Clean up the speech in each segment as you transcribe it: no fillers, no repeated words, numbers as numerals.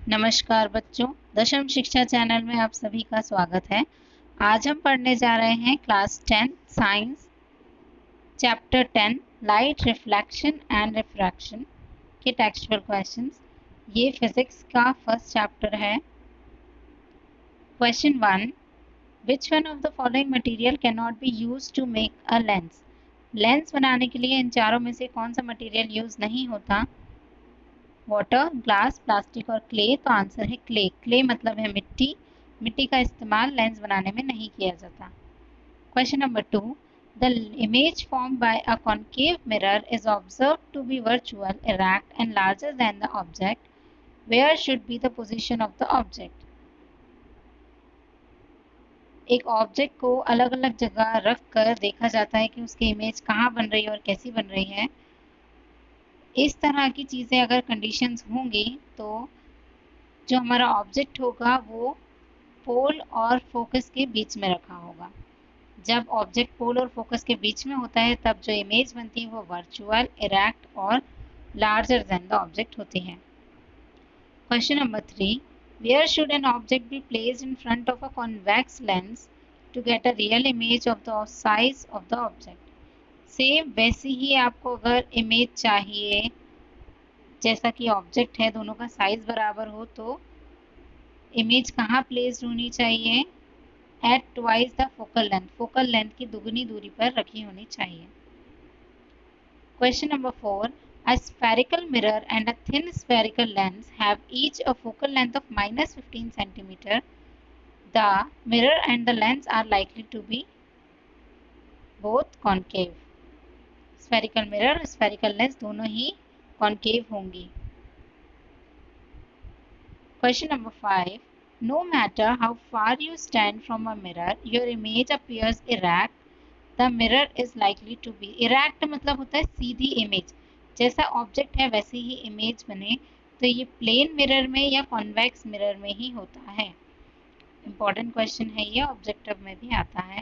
नमस्कार बच्चों, दशम शिक्षा चैनल में आप सभी का स्वागत है। आज हम पढ़ने जा रहे हैं class 10 science chapter 10 light reflection and refraction के टेक्सचुअल क्वेश्चंस। ये फिजिक्स का फर्स्ट चैप्टर है। Question 1, which one of the following material can not be used to make a lens? Lens बनाने के लिए इन चारों में से कौन सा मटेरियल यूज नहीं होता? वाटर, ग्लास, प्लास्टिक और क्ले। तो आंसर है क्ले। क्ले मतलब है मिट्टी। मिट्टी का इस्तेमाल लेंस बनाने में नहीं किया जाता। Question number 2, the image form by a concave mirror is observe to be virtual, erect and larger than the object. Where should be the position of the object? एक ऑब्जेक्ट को अलग अलग जगह रख कर देखा जाता है कि उसकी इमेज कहाँ बन रही है और कैसी बन रही है। इस तरह की चीज़ें अगर कंडीशंस होंगी तो जो हमारा ऑब्जेक्ट होगा वो पोल और फोकस के बीच में रखा होगा। जब ऑब्जेक्ट पोल और फोकस के बीच में होता है तब जो इमेज बनती है वो वर्चुअल, इरेक्ट और लार्जर देन द ऑब्जेक्ट होती है। Question number 3, where should an object be placed in front of a convex lens to get a real image of the size of the object? Same वैसी ही आपको अगर image चाहिए जैसा कि object है, दोनों का साइज बराबर हो, तो इमेज कहाँ प्लेस्ड होनी चाहिए? At twice the focal length. Focal length की दुगनी दूरी पर रखी होनी चाहिए। Question number 4, a spherical mirror and a thin spherical lens have each a focal length of -15 centimeter. The mirror and the lens are likely to be both concave. Spherical mirror और spherical lens दोनों ही concave होंगी। Question number 5, no matter how far you stand from a mirror, your image appears erect. The mirror is likely to be erect मतलब होता है सीधी image. जैसा object है वैसे ही image बने, तो ये प्लेन मिरर में या कॉन्वेक्स मिरर में ही होता है। इंपॉर्टेंट क्वेश्चन है ये, ऑब्जेक्टिव में भी आता है।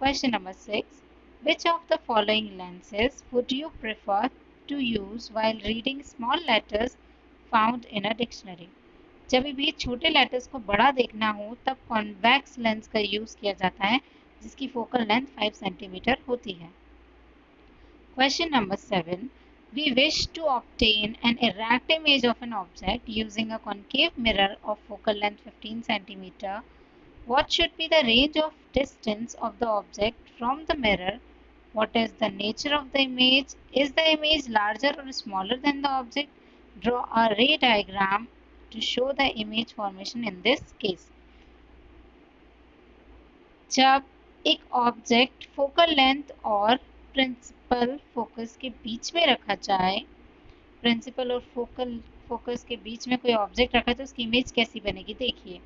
Question number 6, which of the following lenses would you prefer to use while reading small letters found in a dictionary? जब भी छोटे लेटर्स को बड़ा देखना हो तब कॉन्वेक्स लेंस का यूज किया जाता है जिसकी फोकल लेंथ 5 सेंटीमीटर होती है। Question number 7, we wish to obtain an erect image of an object using a concave mirror of focal length 15 centimeter. What should be the range of distance of the object from the mirror? What is the nature of the image? Is the image larger or smaller than the object? Draw a ray diagram to show the image formation in this case. जब एक object focal length और principal focus के बीच में रखा जाए, principal और focus के बीच में कोई ऑब्जेक्ट रखा तो उसकी इमेज कैसी बनेगी? देखिए,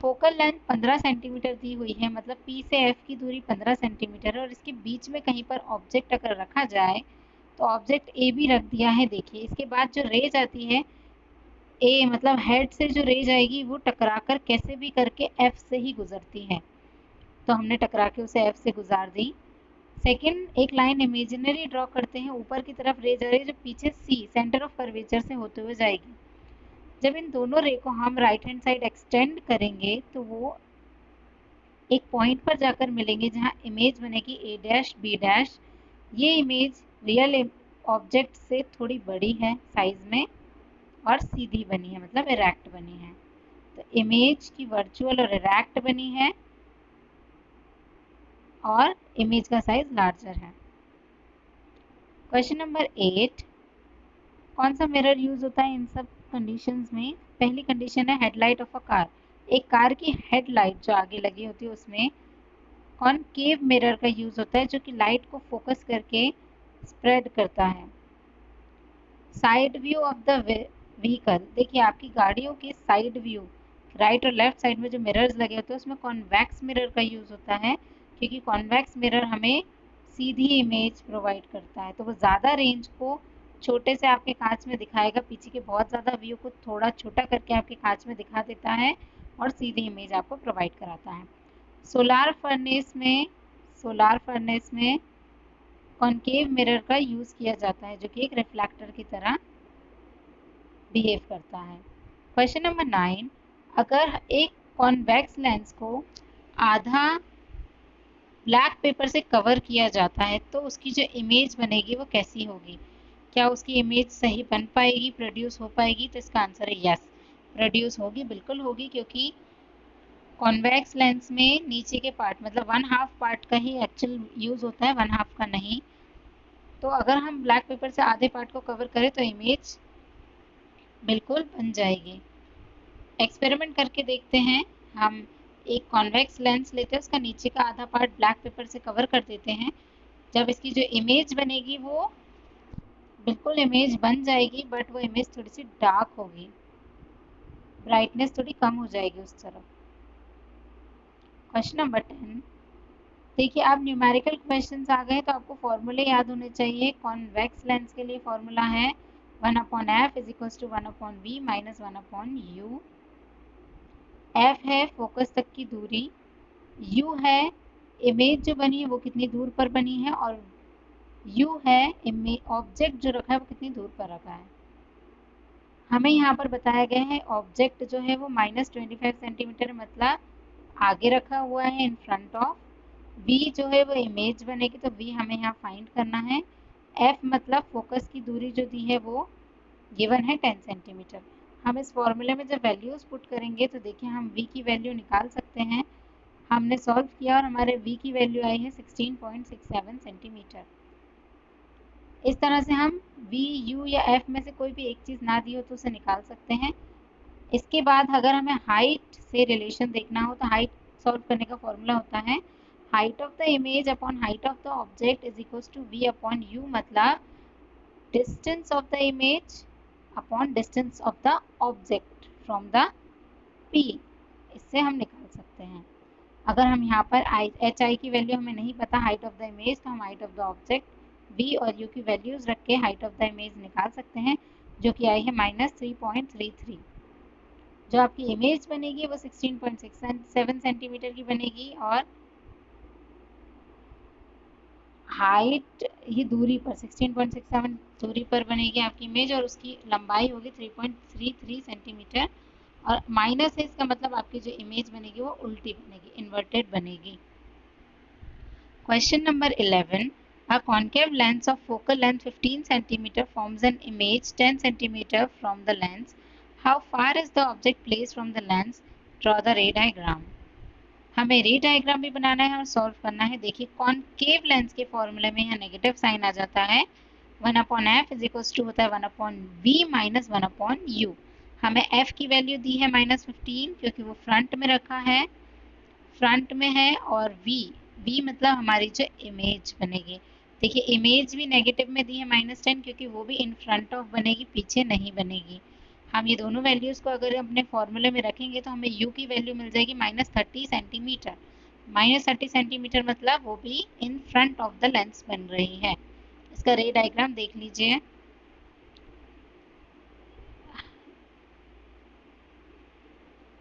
फोकल लेंथ 15 सेंटीमीटर दी हुई है, मतलब P से F की दूरी 15 सेंटीमीटर है और इसके बीच में कहीं पर ऑब्जेक्ट अगर रखा जाए तो ऑब्जेक्ट ए भी रख दिया है। देखिए, इसके बाद जो रेज आती है ए मतलब हेड से जो रेज आएगी वो टकराकर कैसे भी करके एफ से ही गुजरती है, तो हमने टकरा के उसे एफ से गुजार दी। सेकंड, एक लाइन इमेजिनरी ड्रॉ करते हैं, ऊपर की तरफ रेज आ रही है जो पीछे सी सेंटर ऑफ कर्वेचर से होते हुए जाएगी। जब इन दोनों रे को हम राइट हैंड साइड एक्सटेंड करेंगे तो वो एक पॉइंट पर जाकर मिलेंगे जहां इमेज बनेगी ए डैश बी डैश। ये इमेज रियल ऑब्जेक्ट से थोड़ी बड़ी है साइज में और सीधी बनी है, मतलब इरेक्ट बनी है। तो इमेज की वर्चुअल और इरेक्ट बनी है और इमेज का साइज लार्जर है। क्वेश्चन नंबर 8, कौन सा मिरर यूज होता है इन सब कंडीशंस में? पहली कंडीशन है हेडलाइट ऑफ अ कार। एक कार की हेडलाइट जो आगे लगी होती है उसमें कॉनकेव मिरर का यूज होता है जो कि लाइट को फोकस करके स्प्रेड करता है। Side view of the vehicle, देखिए आपकी गाड़ियों के साइड व्यू राइट और लेफ्ट साइड में जो मिरर्स लगे होते हैं उसमें कॉन्वेक्स मिरर का यूज होता है, क्योंकि कॉन्वेक्स मिरर हमें सीधी इमेज प्रोवाइड करता है, तो वो ज़्यादा रेंज को छोटे से आपके कांच में दिखाएगा, पीछे के बहुत ज़्यादा व्यू को थोड़ा छोटा करके आपके कांच में दिखा देता है और सीधी इमेज आपको प्रोवाइड कराता है। सोलार फर्नेस में कॉनकेव मिरर का यूज़ किया जाता है जो कि एक रिफ्लेक्टर की तरह बिहेव करता है। क्वेश्चन नंबर 9, अगर एक कॉन्वेक्स लेंस को आधा ब्लैक पेपर से कवर किया जाता है तो उसकी जो इमेज बनेगी वो कैसी होगी? क्या उसकी इमेज सही बन पाएगी, प्रोड्यूस हो पाएगी? तो इसका आंसर है यस, प्रोड्यूस होगी, बिल्कुल होगी, क्योंकि कॉन्वेक्स लेंस में नीचे के पार्ट मतलब 1/2 पार्ट का ही एक्चुअल यूज होता है, 1/2 का नहीं। तो अगर हम ब्लैक पेपर से आधे पार्ट को कवर करें तो इमेज बिल्कुल बन जाएगी। एक्सपेरिमेंट करके देखते हैं। हम एक कॉन्वेक्स लेंस लेते हैं, उसका नीचे का आधा पार्ट ब्लैक पेपर से कवर कर देते हैं। जब इसकी जो इमेज बनेगी वो बिल्कुल इमेज बन जाएगी, बट वो इमेज थोड़ी सी डार्क होगी, ब्राइटनेस थोड़ी कम हो जाएगी उस तरफ। क्वेश्चन नंबर 10, देखिए अब न्यूमेरिकल क्वेश्चंस आ गए तो आपको फॉर्मूले याद होने चाहिए। कॉन्वेक्स लेंस के लिए फॉर्मूला है 1/f is equal to 1/v minus 1/u। f है फोकस तक की दूरी, u है इमेज जो बनी है वो कितनी दूर पर बनी है, और u है ऑब्जेक्ट जो रखा है वो कितनी दूर पर रखा है। हमें यहाँ पर बताया गया है ऑब्जेक्ट जो है वो -25 सेंटीमीटर मतलब आगे रखा हुआ है, इन फ्रंट ऑफ। v जो है वो इमेज बनेगी तो v हमें यहाँ फाइंड करना है। f मतलब फोकस की दूरी जो दी है वो गिवन है 10 सेंटीमीटर। हम इस फॉर्मूले में जब वैल्यूज पुट करेंगे तो देखिए हम v की वैल्यू निकाल सकते हैं। हमने सॉल्व किया और हमारे v की वैल्यू आई है 16.67 सेंटीमीटर। इस तरह से हम v, u या f में से कोई भी एक चीज़ ना दी हो तो उसे निकाल सकते हैं। इसके बाद अगर हमें हाइट से रिलेशन देखना हो तो हाइट सॉल्व करने का फॉर्मूला होता है height of the image upon height of the object is equal to v upon u, मतलब distance of the image upon distance of the object from the p। इससे हम निकाल सकते हैं। अगर हम यहाँ पर एच आई की वैल्यू हमें नहीं पता हाइट ऑफ द इमेज, तो हम height of the object v और u की वैल्यूज रख के हाइट ऑफ द इमेज निकाल सकते हैं, जो कि आई है -3.33। जो आपकी इमेज बनेगी वो 16.67 सेंटीमीटर की बनेगी, और हाइट ही दूरी पर 16.67 दूरी पर बनेगी आपकी इमेज, और उसकी लंबाई होगी 3.33 सेंटीमीटर। और माइनस है, इसका मतलब आपकी जो इमेज बनेगी वो उल्टी बनेगी, इन्वर्टेड बनेगी। Question number 11, a concave lens of focal length 15 cm forms an image 10 cm from the lens. How far is the object placed from the lens? Draw the ray diagram. हमें रे diagram भी बनाना है और solve करना है। देखिए concave lens के फॉर्मूले में यहाँ नेगेटिव साइन आ जाता है, 1/f इज इक्वल टू होता है 1/v माइनस 1/u। हमें f की वैल्यू दी है -15 क्योंकि वो फ्रंट में रखा है, फ्रंट में है, और v मतलब हमारी जो इमेज बनेगी। देखिए इमेज भी नेगेटिव में दी है -10 क्योंकि वो भी इन फ्रंट ऑफ बनेगी, पीछे नहीं बनेगी। हम ये दोनों वैल्यूज को अगर अपने फॉर्मूले में रखेंगे तो हमें u की वैल्यू मिल जाएगी -30 सेंटीमीटर। -30 सेंटीमीटर मतलब वो भी इन फ्रंट ऑफ द लेंस बन रही है। इसका रे डायग्राम देख लीजिए।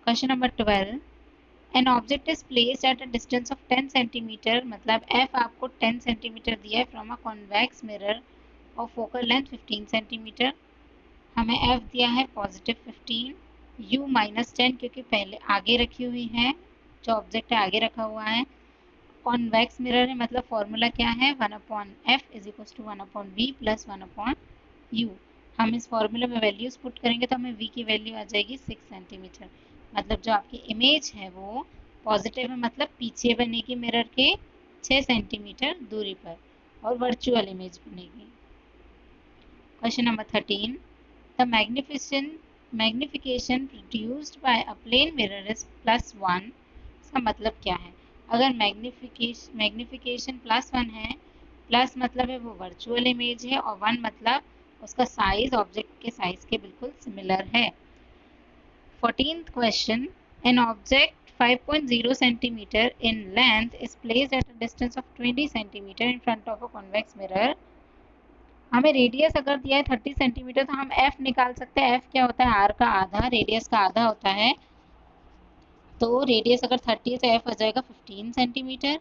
Question number 12, an object is placed at a distance of 10 centimetre, मतलब f आपको 10 सेंटीमीटर दिया है फ्रॉम अ कॉन्वेक्स मिरर और फोकल लेंथ 15 सेंटीमीटर। हमें f दिया है +15, u -10 क्योंकि पहले आगे रखी हुई है, जो ऑब्जेक्ट है आगे रखा हुआ है। कॉन्वेक्स मिरर है मतलब फॉर्मूला क्या है 1/f is equal to 1/v plus 1/u। हम इस फॉर्मूले में वैल्यूज पुट करेंगे तो हमें v की वैल्यू आ जाएगी 6 सेंटीमीटर। मतलब जो आपकी इमेज है वो पॉजिटिव है, मतलब पीछे बनेगी मिरर के 6 सेंटीमीटर दूरी पर, और वर्चुअल इमेज बनेगी। Question number 13, the magnification produced by a plane mirror is +1। इसका मतलब क्या है? अगर मैग्निफिकेशन +1 है, प्लस मतलब है वो वर्चुअल इमेज है, और 1 मतलब उसका साइज ऑब्जेक्ट के साइज के बिल्कुल सिमिलर है। 14th question, an object 5.0 centimeter in length is placed at a distance of 20 centimeter in front of a convex mirror. हमें रेडियस अगर दिया है 30 सेंटीमीटर तो हम f निकाल सकते हैं। f क्या होता है? r का आधा, रेडियस का आधा होता है। तो रेडियस अगर 30 है तो f आ जाएगा 15 सेंटीमीटर।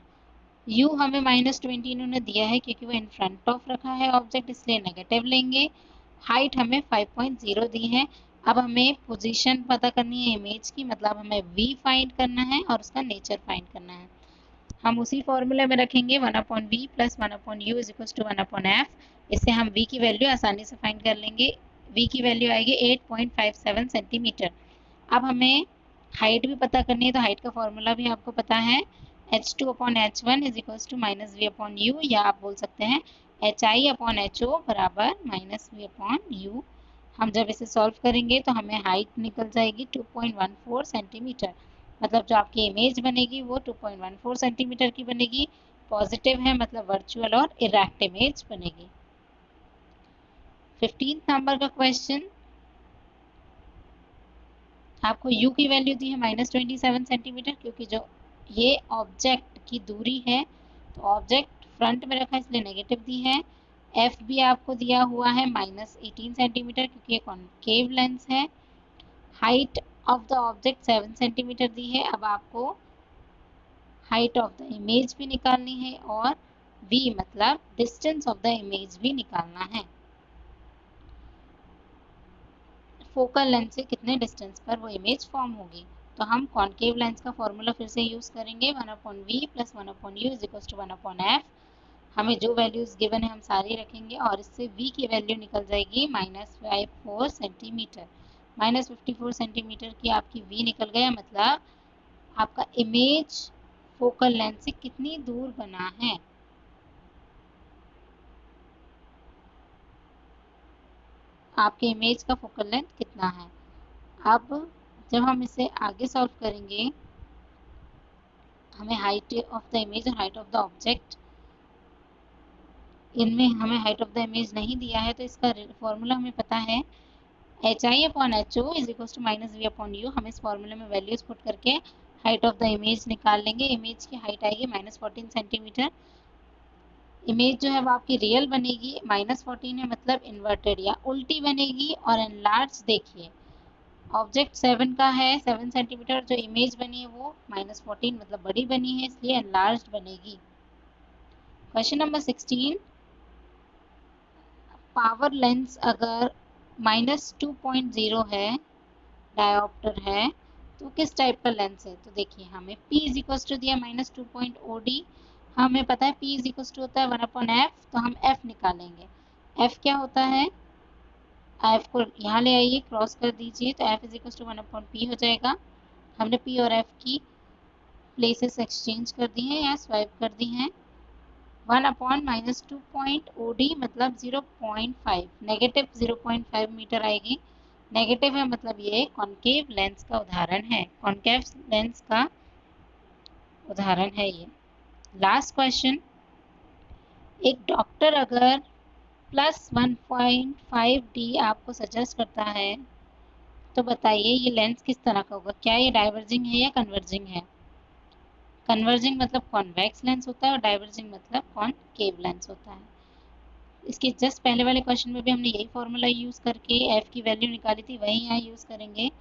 u हमें -20 इन्होंने दिया है क्योंकि वो इन फ्रंट ऑफ रखा है ऑब्जेक्ट, इसलिए नेगेटिव लेंगे। हाइट हमें 5.0 दी है, अब हमें पोजीशन पता करनी है इमेज की, मतलब हमें v फाइंड करना है और उसका नेचर फाइंड करना है। हम उसी फॉर्मूले में रखेंगे 1/v plus 1/u is equal to 1/f। इससे हम v की वैल्यू आसानी से फाइंड कर लेंगे। v की वैल्यू आएगी 8.57 सेंटीमीटर। अब हमें हाइट भी पता करनी है, तो हाइट का फॉर्मूला भी आपको पता है, h2/h1 is equal to -v/u, या आप बोल सकते हैं hi/ho बराबर -v/u। हम जब इसे सॉल्व करेंगे तो हमें हाइट निकल जाएगी 2.14 सेंटीमीटर। मतलब जो आपकी इमेज बनेगी वो 2.14 सेंटीमीटर की बनेगी। पॉजिटिव है मतलब वर्चुअल और इरेक्ट इमेज बनेगी। 15 नंबर का क्वेश्चन, आपको u की वैल्यू दी है -27 सेंटीमीटर, क्योंकि जो ये ऑब्जेक्ट की दूरी है तो ऑब्जेक्ट फ्रंट में रखा इसलिए नेगेटिव दी है। f भी आपको दिया हुआ है -18 सेंटीमीटर, क्योंकि ये कॉनकेव लेंस है। Height of the object 7 centimetre दी है। अब आपको हाइट ऑफ द इमेज भी निकालनी है और v मतलब डिस्टेंस ऑफ द इमेज भी निकालना है। फोकल लेंस से कितने डिस्टेंस पर वो इमेज फॉर्म होगी। तो हम कॉनकेव लेंस का फॉर्मूला फिर से यूज करेंगे, 1/v plus 1/u is equal to 1/f। हमें जो वैल्यूज गिवन है हम सारी रखेंगे और इससे v की वैल्यू निकल जाएगी -54 सेंटीमीटर। -54 सेंटीमीटर की आपकी v निकल गया, मतलब आपका इमेज फोकल लेंथ से कितनी दूर बना है। आपके इमेज का फोकल लेंथ कितना है। अब जब हम इसे आगे सॉल्व करेंगे, हमें हाइट ऑफ द इमेज और हाइट ऑफ द ऑब्जेक्ट, इनमें हमें हाइट ऑफ द इमेज नहीं दिया है, तो इसका फॉर्मूला हमें पता है hi/ho is equal to -v/u। हम इस फॉर्मूले में वैल्यूज पुट करके हाइट ऑफ द इमेज निकाल लेंगे। इमेज की हाइट आएगी -14 सेंटीमीटर। इमेज जो है वो आपकी रियल बनेगी, -14 है मतलब इन्वर्टेड या उल्टी बनेगी। और एनलार्ज देखिए, ऑब्जेक्ट 7 का है 7 सेंटीमीटर, जो इमेज बनी है वो -14 मतलब बड़ी बनी है, इसलिए एनलार्ज बनेगी। क्वेश्चन नंबर 16, पावर लेंस अगर -2.0 है, डायोप्टर है, तो किस टाइप का लेंस है। तो देखिए हमें P इज इक्वल टू दिया -2.0D। हमें पता है P इज इक्वल टू होता है 1/f, तो हम F निकालेंगे। F क्या होता है, F को यहाँ ले आइए, क्रॉस कर दीजिए, तो F is equal to 1/P हो जाएगा। हमने P और F की प्लेसेस एक्सचेंज कर दी हैं या स्वाइप कर दी हैं। 1/-2.0D मतलब 0.5, नेगेटिव 0.5 मीटर आएगी। नेगेटिव है मतलब ये कॉनकेव लेंस का उदाहरण है, कॉनकेव लेंस का उदाहरण है ये। लास्ट क्वेश्चन, एक डॉक्टर अगर +1.5D आपको सजेस्ट करता है, तो बताइए ये लेंस किस तरह का होगा। क्या ये डाइवर्जिंग है या कन्वर्जिंग है। कन्वर्जिंग मतलब कॉन्वेक्स लेंस होता है और डाइवर्जिंग मतलब कॉनकेव लेंस होता है। इसके जस्ट पहले वाले क्वेश्चन में भी हमने यही फॉर्मूला यूज़ करके f की वैल्यू निकाली थी, वही यहाँ यूज़ करेंगे।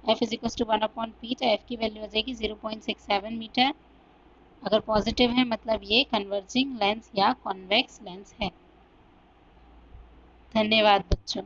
f is equal to 1/p, तो f की वैल्यू हो जाएगी 0.67 मीटर। अगर पॉजिटिव है मतलब ये कन्वर्जिंग लेंस या कॉन्वेक्स लेंस है। धन्यवाद बच्चों।